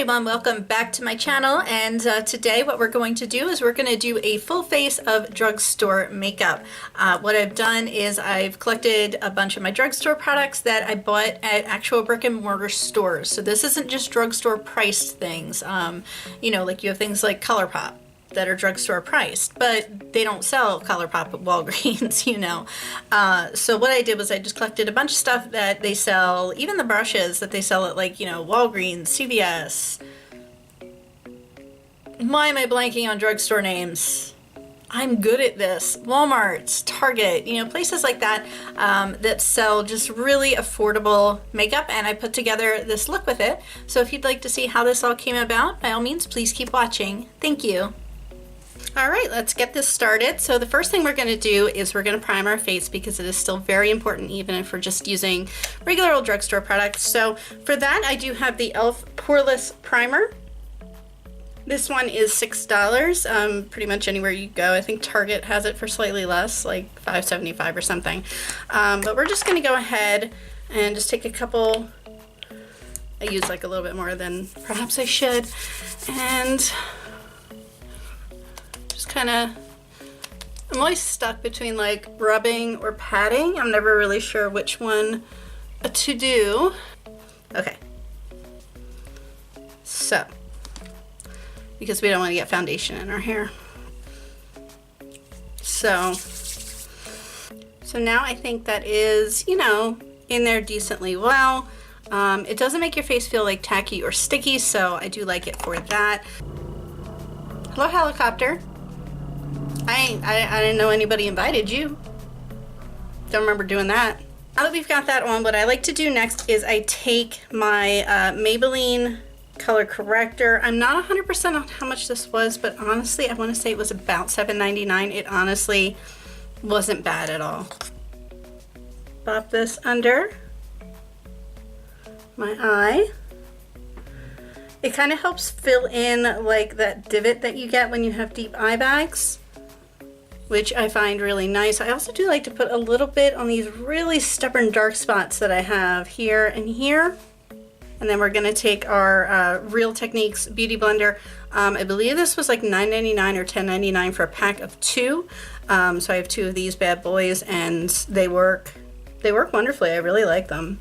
Everyone, welcome back to my channel, and today what we're going to do is we're going to do a full face of drugstore makeup. What I've done is I've collected a bunch of my drugstore products that I bought at actual brick and mortar stores. So this isn't just drugstore priced things. You know, like you have things like ColourPop that are drugstore priced, but they don't sell ColourPop at Walgreens, you know. So what I did was I just collected a bunch of stuff that they sell, even the brushes that they sell at, like, you know, Walgreens, CVS. Why am I blanking on drugstore names? I'm good at this. Walmart, Target, you know, places like that that sell just really affordable makeup, and I put together this look with it. So if you'd like to see how this all came about, by all means, please keep watching. Thank you. All right, let's get this started. So the first thing we're going to do is we're going to prime our face because it is still very important even if we're just using regular old drugstore products. So for that, I do have the e.l.f. Poreless Primer. This one is $6, pretty much anywhere you go. I think Target has it for slightly less, like $5.75 or something. But we're just going to go ahead and just take a couple. I use like a little bit more than perhaps I should. And kind of, I'm always stuck between like rubbing or patting. I'm never really sure which one to do. Okay, so because we don't want to get foundation in our hair, so now I think that is, you know, in there decently well. It doesn't make your face feel like tacky or sticky, so I do like it for that. Hello, helicopter. I didn't know anybody invited you. Don't remember doing that. Now that we've got that on, what I like to do next is I take my Maybelline color corrector. I'm not 100% on how much this was, but honestly, I want to say it was about $7.99. It honestly wasn't bad at all. Pop this under my eye. It kind of helps fill in like that divot that you get when you have deep eye bags, which I find really nice. I also do like to put a little bit on these really stubborn dark spots that I have here and here. And then we're gonna take our Real Techniques Beauty Blender. I believe this was like $9.99 or $10.99 for a pack of 2. So I have 2 of these bad boys, and they work wonderfully. I really like them.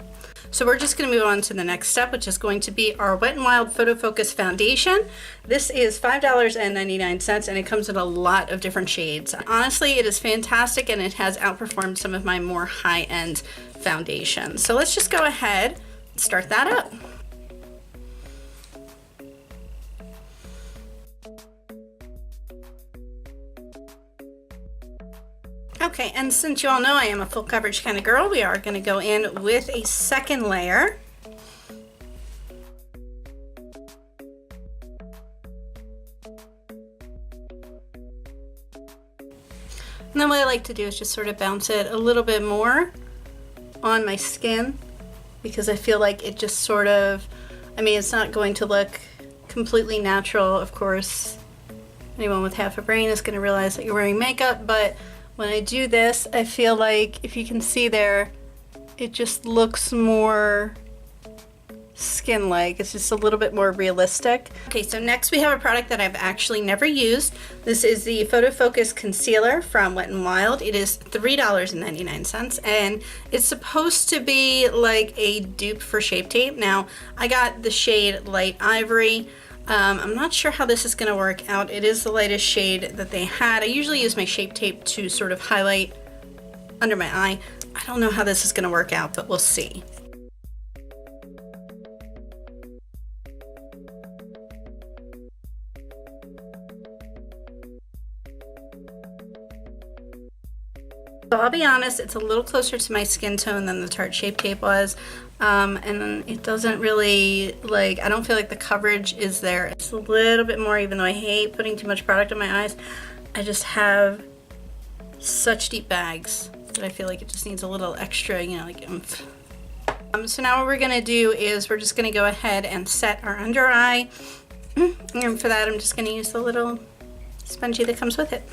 So we're just going to move on to the next step, which is going to be our Wet n Wild Photo Focus Foundation. This is $5.99, and it comes in a lot of different shades. Honestly, it is fantastic, and it has outperformed some of my more high-end foundations. So let's just go ahead and start that up. Okay, and since you all know I am a full coverage kind of girl, we are going to go in with a second layer. And then what I like to do is just sort of bounce it a little bit more on my skin, because I feel like it just sort of, I mean, it's not going to look completely natural, of course. Anyone with half a brain is going to realize that you're wearing makeup, but when I do this, I feel like, if you can see there, it just looks more skin-like. It's just a little bit more realistic. Okay, so next we have a product that I've actually never used. This is the Photo Focus Concealer from Wet n Wild. It is $3.99, and it's supposed to be like a dupe for Shape Tape. Now, I got the shade Light Ivory. I'm not sure how this is going to work out. It is the lightest shade that they had. I usually use my Shape Tape to sort of highlight under my eye. I don't know how this is going to work out, but we'll see. So I'll be honest, it's a little closer to my skin tone than the Tarte Shape Tape was. And it doesn't really, like, I don't feel like the coverage is there. It's a little bit more, even though I hate putting too much product on my eyes. I just have such deep bags that I feel like it just needs a little extra, you know, like oomph. So now what we're gonna do is we're just gonna go ahead and set our under eye. And for that, I'm just gonna use the little spongy that comes with it.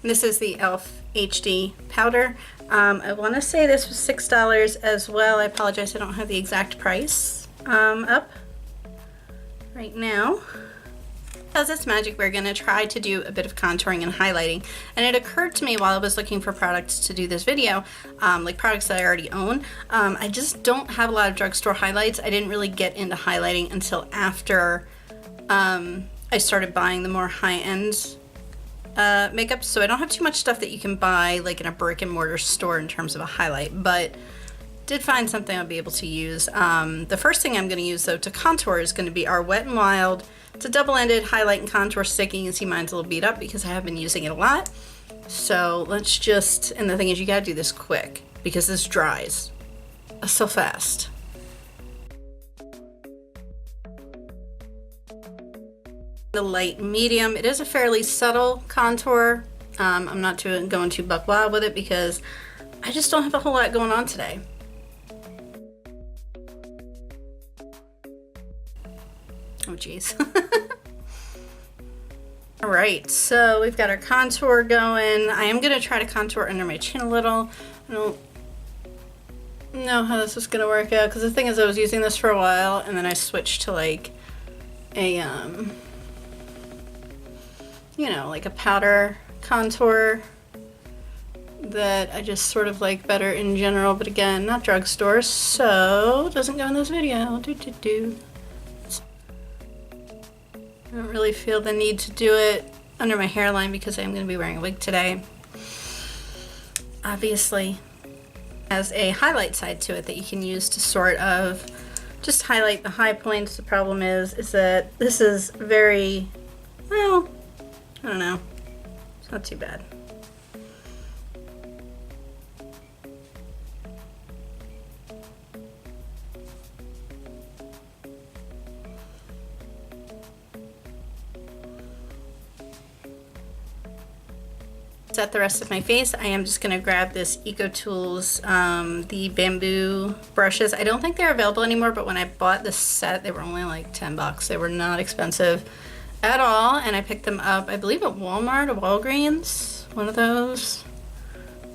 And this is the e.l.f. HD powder. I want to say this was $6 as well. I apologize, I don't have the exact price. up right now. Because it's magic, we're going to try to do a bit of contouring and highlighting. And it occurred to me while I was looking for products to do this video, like products that I already own, I just don't have a lot of drugstore highlights. I didn't really get into highlighting until after I started buying the more high-end makeup. So I don't have too much stuff that you can buy like in a brick and mortar store in terms of a highlight, but did find something I'll be able to use. The first thing I'm going to use though to contour is going to be our Wet n Wild. It's a double-ended highlight and contour stick. You can see mine's a little beat up because I have been using it a lot. So let's just, and the thing is you gotta do this quick because this dries so fast. The light medium, it is a fairly subtle contour. I'm not going too buck wild with it because I just don't have a whole lot going on today. Oh geez. All right, so we've got our contour going. I am gonna try to contour under my chin a little. I don't know how this is gonna work out because the thing is I was using this for a while and then I switched to like a, you know, like a powder contour that I just sort of like better in general, but again, not drugstores, so it doesn't go in this video. I don't really feel the need to do it under my hairline because I'm going to be wearing a wig today. Obviously, has a highlight side to it that you can use to sort of just highlight the high points. The problem is that this is very, well, I don't know, it's not too bad. Set the rest of my face. I am just going to grab this EcoTools, the bamboo brushes. I don't think they're available anymore, but when I bought this set, they were only like 10 bucks. They were not expensive at all, and I picked them up, I believe, at Walmart or Walgreens, one of those.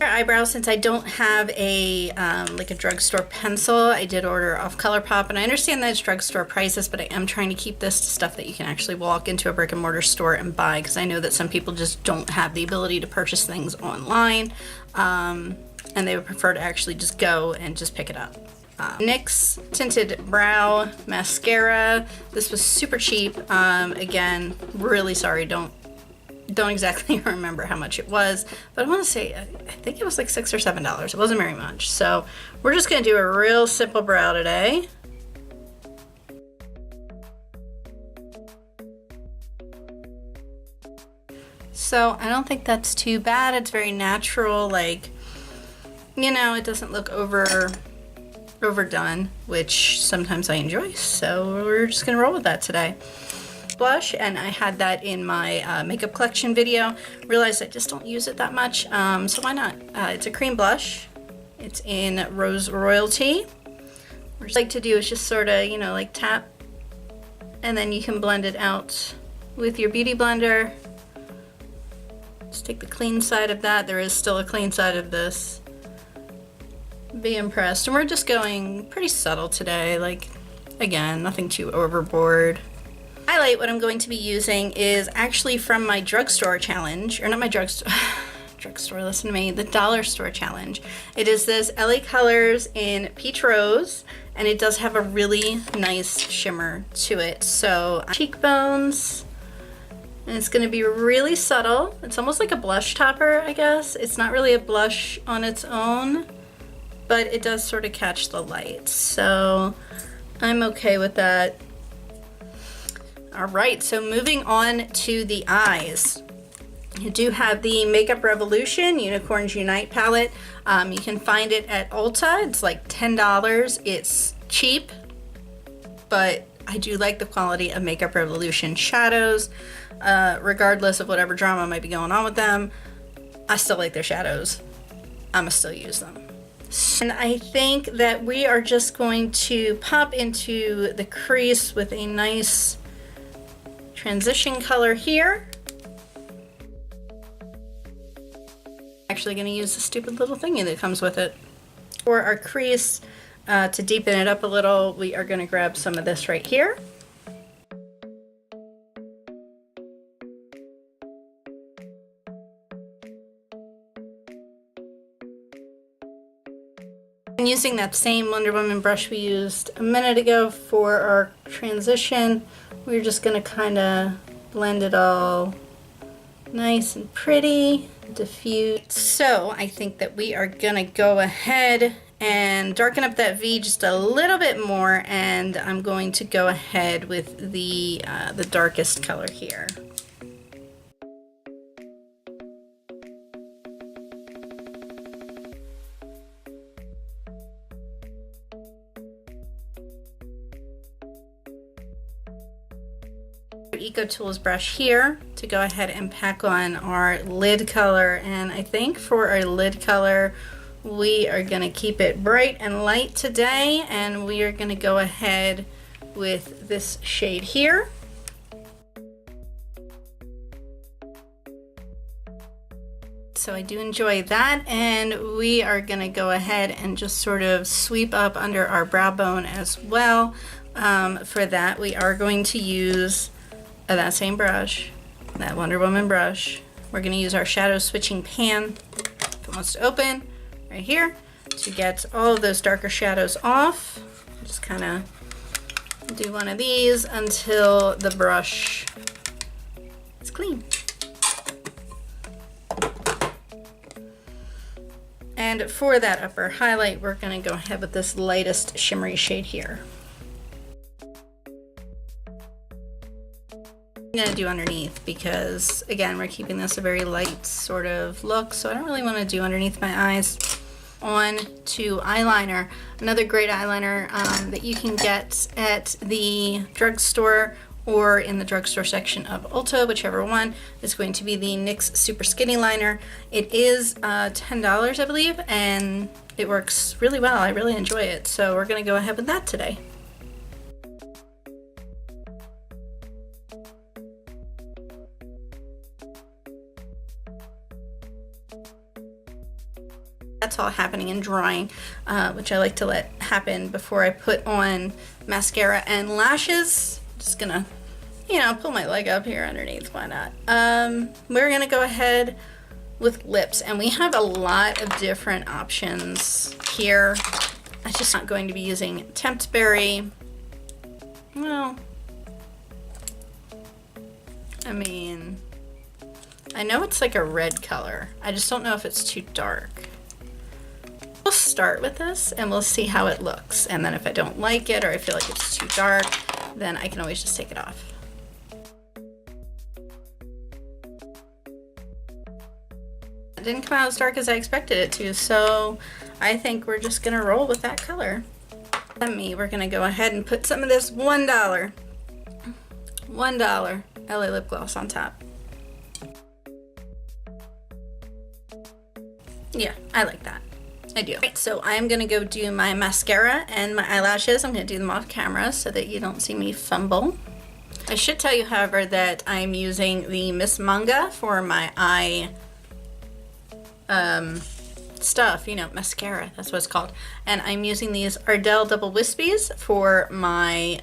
Eyebrows, since I don't have a like a drugstore pencil, I did order off ColourPop, and I understand that it's drugstore prices, but I am trying to keep this to stuff that you can actually walk into a brick and mortar store and buy, because I know that some people just don't have the ability to purchase things online, and they would prefer to actually just go and just pick it up. NYX Tinted Brow Mascara. This was super cheap. Again, really sorry, don't exactly remember how much it was, but I want to say I think it was like $6 or $7. It wasn't very much. So we're just going to do a real simple brow today. So I don't think that's too bad. It's very natural, like, you know, it doesn't look overdone, which sometimes I enjoy. So we're just going to roll with that today. Blush, and I had that in my makeup collection video. Realized I just don't use it that much, so why not? It's a cream blush. It's in Rose Royalty. What I like to do is just sort of, you know, like tap, and then you can blend it out with your beauty blender. Just take the clean side of that. There is still a clean side of this. Be impressed. And we're just going pretty subtle today, like, again, nothing too overboard. Highlight, what I'm going to be using is actually from my drugstore challenge, or not my drugstore, listen to me, the dollar store challenge. It is this LA Colors in Peach Rose, and it does have a really nice shimmer to it. So cheekbones, and it's going to be really subtle. It's almost like a blush topper, I guess. It's not really a blush on its own, but it does sort of catch the light. So I'm okay with that. All right, so moving on to the eyes. You do have the Makeup Revolution Unicorns Unite palette. You can find it at Ulta. It's like $10. It's cheap, but I do like the quality of Makeup Revolution shadows. Regardless of whatever drama might be going on with them, I still like their shadows. I'ma still use them. And I think that we are just going to pop into the crease with a nice transition color here. Actually going to use the stupid little thingy that comes with it. For our crease, to deepen it up a little, we are going to grab some of this right here. And using that same Wonder Woman brush we used a minute ago for our transition, we're just going to kind of blend it all nice and pretty, diffuse. So I think that we are going to go ahead and darken up that V just a little bit more, and I'm going to go ahead with the darkest color here. Eco Tools brush here to go ahead and pack on our lid color, and I think for our lid color we are going to keep it bright and light today, and we are going to go ahead with this shade here. So I do enjoy that, and we are going to go ahead and just sort of sweep up under our brow bone as well. For that we are going to use that same brush, that Wonder Woman brush. We're going to use our shadow switching pan, if it wants to open, right here, to get all of those darker shadows off. Just kind of do one of these until the brush is clean. And for that upper highlight, we're going to go ahead with this lightest shimmery shade here. I'm going to do underneath because, again, we're keeping this a very light sort of look, so I don't really want to do underneath my eyes. On to eyeliner. Another great eyeliner that you can get at the drugstore or in the drugstore section of Ulta, whichever one, is going to be the NYX Super Skinny Liner. It is $10, I believe, and it works really well. I really enjoy it, so we're going to go ahead with that today. That's all happening and drying, which I like to let happen before I put on mascara and lashes. Just gonna, you know, pull my leg up here underneath, why not? We're gonna go ahead with lips, and we have a lot of different options here. I'm just not going to be using Temptberry. Well, I mean, I know it's like a red color. I just don't know if it's too dark. We'll start with this and we'll see how it looks, and then if I don't like it or I feel like it's too dark, then I can always just take it off. It didn't come out as dark as I expected it to, so I think we're just gonna roll with that color. We're gonna go ahead and put some of this $1 LA lip gloss on top. Yeah, I like that. I do. Right, so I'm gonna go do my mascara and my eyelashes. I'm gonna do them off camera so that you don't see me fumble. I should tell you, however, that I'm using the Miss Manga for my eye stuff, you know, mascara, that's what it's called. And I'm using these Ardell Double Wispies for my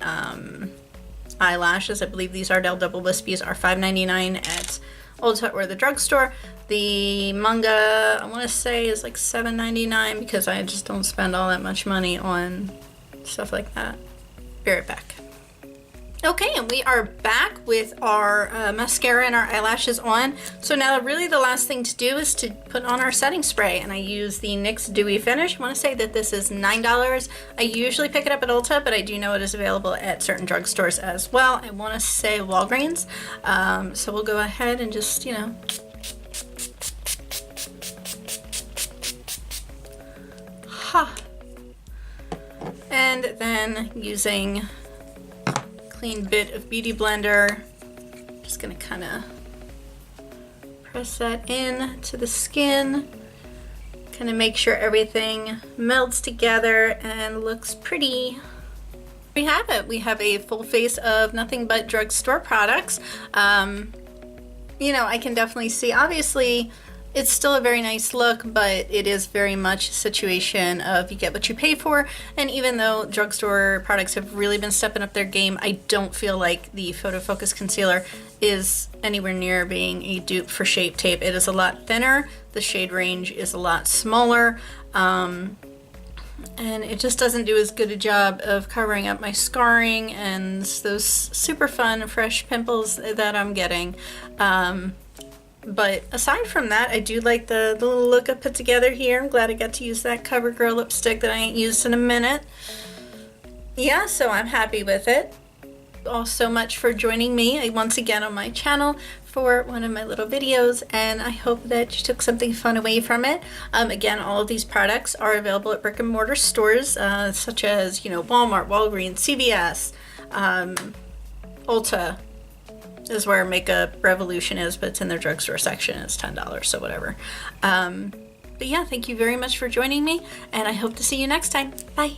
eyelashes. I believe these Ardell Double Wispies are $5.99 at Ulta or the drugstore. The Manga, I want to say, is like $7.99 because I just don't spend all that much money on stuff like that. Be right back. Okay, and we are back with our mascara and our eyelashes on. So now really the last thing to do is to put on our setting spray, and I use the NYX Dewy Finish. I want to say that this is $9. I usually pick it up at Ulta, but I do know it is available at certain drugstores as well. I want to say Walgreens. So we'll go ahead and just, you know, and then using a clean bit of Beauty Blender, just gonna kind of press that in to the skin, kind of make sure everything melts together and looks pretty. We have it. We have a full face of nothing but drugstore products. You know, I can definitely see, obviously, It's still a very nice look, but it is very much a situation of you get what you pay for. And even though drugstore products have really been stepping up their game, I don't feel like the Photo Focus Concealer is anywhere near being a dupe for Shape Tape. It is a lot thinner, the shade range is a lot smaller, and it just doesn't do as good a job of covering up my scarring and those super fun fresh pimples that I'm getting. But aside from that, I do like the little look I put together here. I'm glad I got to use that CoverGirl lipstick that I ain't used in a minute. Yeah, so I'm happy with it. All so much for joining me once again on my channel for one of my little videos, and I hope that you took something fun away from it. Again, all of these products are available at brick and mortar stores, such as, you know, Walmart, Walgreens, CVS, Ulta is where Makeup Revolution is, but it's in their drugstore section. It's $10, so whatever. But yeah, thank you very much for joining me, and I hope to see you next time. Bye.